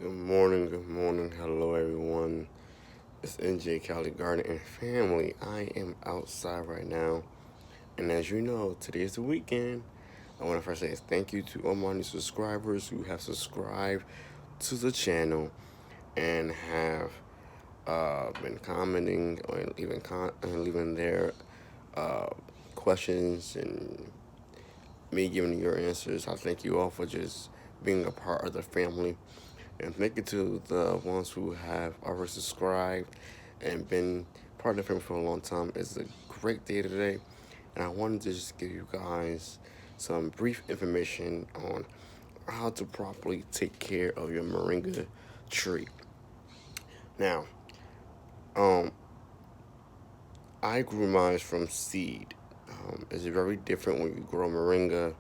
Good morning, hello everyone. It's NJ Cali Garden and family. I am outside right now, and as you know, today is the weekend. I want to first say thank you to all my new subscribers who have subscribed to the channel and have been commenting or leaving their uh, questions and me giving your answers. I thank you all for just being a part of the family. And thank you to the ones who have already subscribed and been part of the family for a long time. It's a great day today. And I wanted to just give you guys some brief information on how to properly take care of your moringa tree. Now, um, I grew mine from seed. It's very different when you grow moringa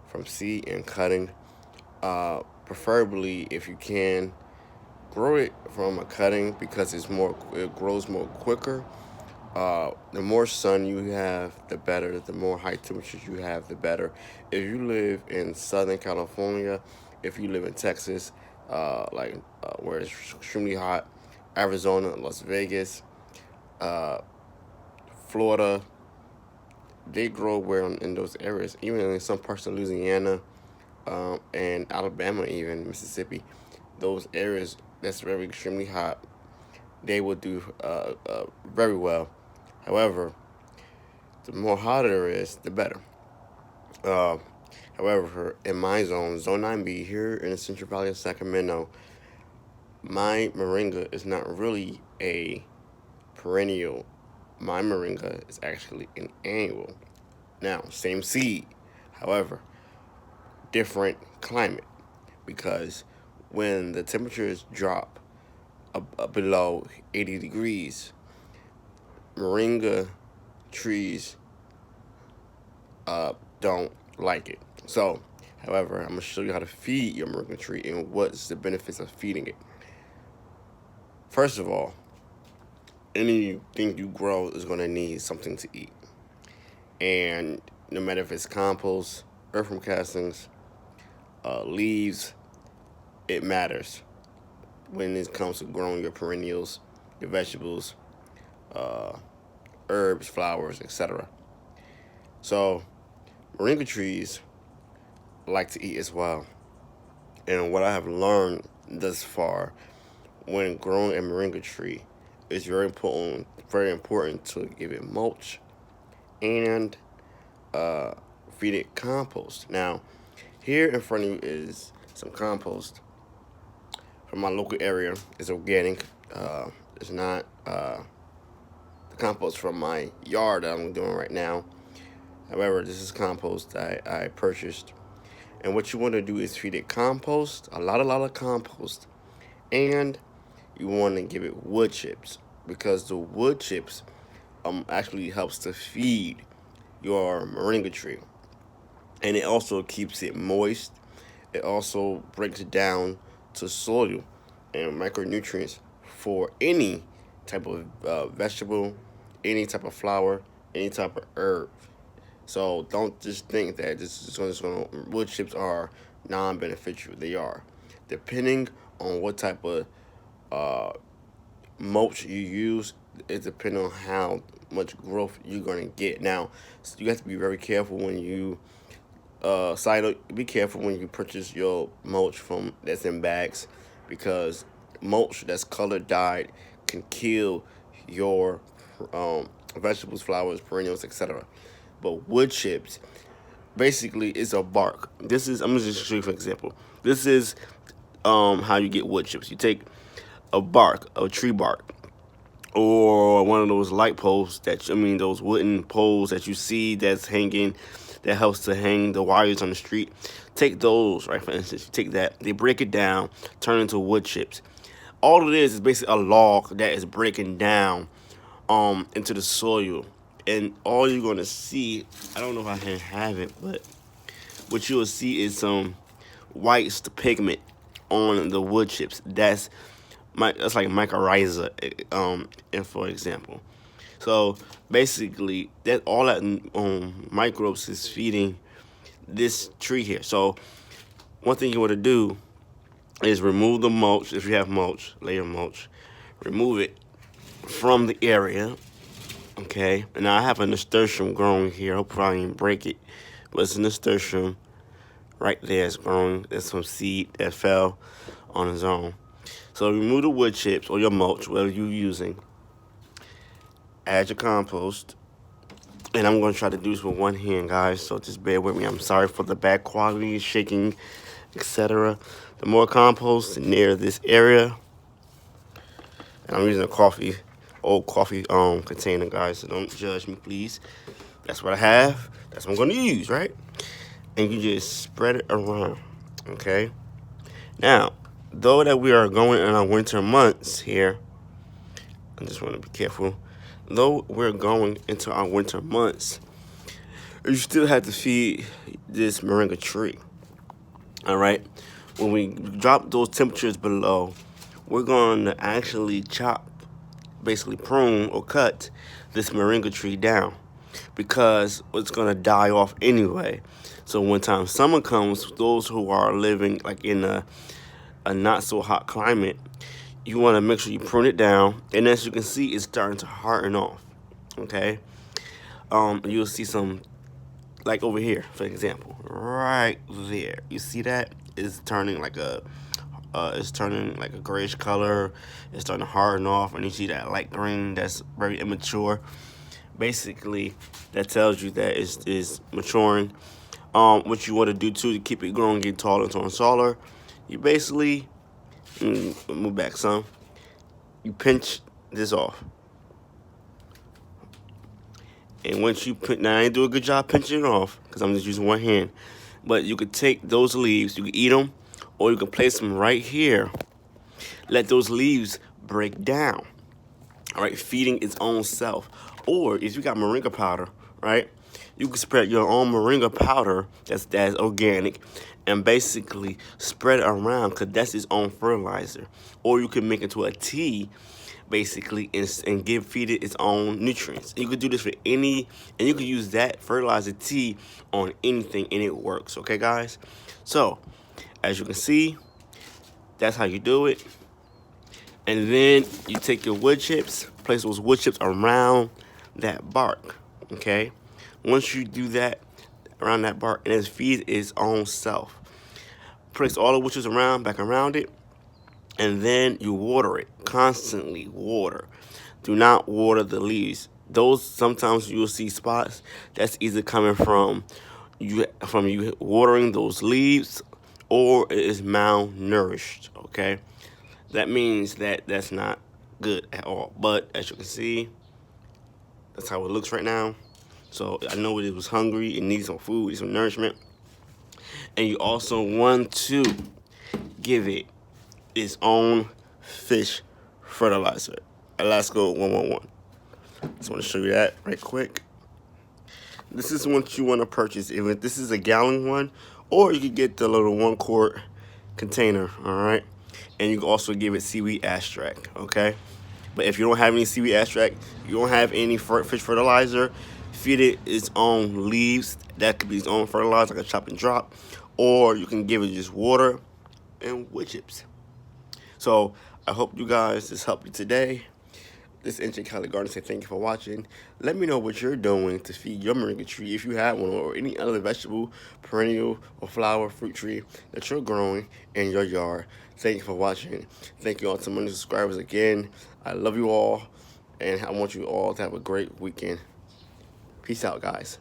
from seed and cutting. Preferably, if you can, grow it from a cutting because it grows more quicker. The more sun you have, the better. The more high temperatures you have, the better. If you live in Southern California, if you live in Texas, where it's extremely hot, Arizona, Las Vegas, uh, Florida, they grow where in those areas. Even in some parts of Louisiana, and Alabama, even Mississippi, those areas that's very extremely hot, they will do very well. However, the more hotter it is, the better. Uh, However, in my zone 9B here in the Central Valley of Sacramento, my moringa is not really a perennial. My moringa is actually an annual. Now, same seed, however, different climate because when the temperatures drop below 80 degrees, moringa trees don't like it. So, however, I'm gonna show you how to feed your moringa tree and what's the benefits of feeding it. First of all, anything you grow is gonna need something to eat, and no matter if it's compost, earth from castings, leaves, it matters when it comes to growing your perennials, your vegetables, uh, herbs, flowers, etc. So, moringa trees like to eat as well. And what I have learned thus far when growing a moringa tree, it's very important to give it mulch and uh, feed it compost. Now, here in front of you is some compost from my local area. It's organic. It's not the compost from my yard that I'm doing right now. However, this is compost I purchased. And what you want to do is feed it compost, a lot of compost, and you want to give it wood chips because the wood chips actually helps to feed your moringa tree, and it also keeps it moist. It also breaks it down to soil and micronutrients for any type of vegetable, any type of flower, any type of herb. So don't just think that wood chips are non-beneficial. They are, depending on what type of uh, mulch you use. It depends on how much growth you're gonna get. Now, you have to be very careful when you be careful when you purchase your mulch from that's in bags because mulch that's color dyed can kill your vegetables, flowers, perennials, etc. But wood chips basically is a bark. This is I'm gonna just show you for example. This is how you get wood chips. You take a tree bark, or one of those light poles those wooden poles that you see that's hanging, that helps to hang the wires on the street. Take those, right? For instance, you take that, they break it down, turn into wood chips. All it is basically a log that is breaking down into the soil, and all you're gonna see, I don't know if I can have it, but what you will see is some white pigment on the wood chips. That's like mycorrhiza, and for example. So basically, that all that microbes is feeding this tree here. So one thing you want to do is remove the mulch. If you have mulch, layer mulch, remove it from the area. Okay, and now I have a nasturtium growing here. I'll probably even break it, but it's a nasturtium right there. It's growing. There's some seed that fell on its own. So remove the wood chips or your mulch, whatever you're using. Add your compost. And I'm going to try to do this with one hand, guys, so just bear with me. I'm sorry for the bad quality, shaking, etc. The more compost near this area, and I'm using a old coffee container, guys, so don't judge me, please. That's what I have. That's what I'm going to use, right? And you just spread it around, okay? Now, though that we are going in our winter months here, I just want to be careful. Though we're going into our winter months, you still have to feed this moringa tree. All right. When we drop those temperatures below, we're going to actually chop, basically prune or cut this moringa tree down because it's going to die off anyway. So when time summer comes, those who are living like in a not so hot climate, you want to make sure you prune it down, and as you can see, it's starting to harden off. Okay, you'll see some, like over here, for example, right there. You see that it's turning like a grayish color. It's starting to harden off, and you see that light green that's very immature. Basically, that tells you that it's maturing. What you want to do too to keep it growing, get taller and taller, you basically move back some. You pinch this off. And once you put, now I didn't do a good job pinching it off because I'm just using one hand. But you could take those leaves, you can eat them, or you can place them right here. Let those leaves break down, all right, feeding its own self. Or if you got moringa powder, right, you can spread your own moringa powder that's organic and basically spread it around because that's its own fertilizer. Or you can make it into a tea, basically, and feed it its own nutrients. And you could do this for and you could use that fertilizer tea on anything, and it works. Okay, guys? So, as you can see, that's how you do it. And then you take your wood chips, place those wood chips around that bark, okay? Once you do that around that bark, and it feeds its own self. Place all the wood chips back around it, and then you water it. Constantly water. Do not water the leaves. Those, sometimes you'll see spots. That's either coming from you watering those leaves, or it is malnourished, okay? That means that that's not good at all. But as you can see, that's how it looks right now. So I know it was hungry. It needs some food, some nourishment. And you also want to give it its own fish fertilizer. Alaska 111. Just want to show you that right quick. This is what you want to purchase. If this is a gallon one, or you could get the little 1 quart container, all right? And you can also give it seaweed extract, okay? But if you don't have any seaweed extract, you don't have any fish fertilizer, feed it its own leaves. That could be its own fertilizer, like a chop and drop. Or you can give it just water and wood chips. So I hope you guys, this helped you today. This is Ancient Cali Garden saying thank you for watching. Let me know what you're doing to feed your moringa tree, if you have one, or any other vegetable, perennial, or flower, fruit tree that you're growing in your yard. Thank you for watching. Thank you all to my new subscribers again. I love you all, and I want you all to have a great weekend. Peace out, guys.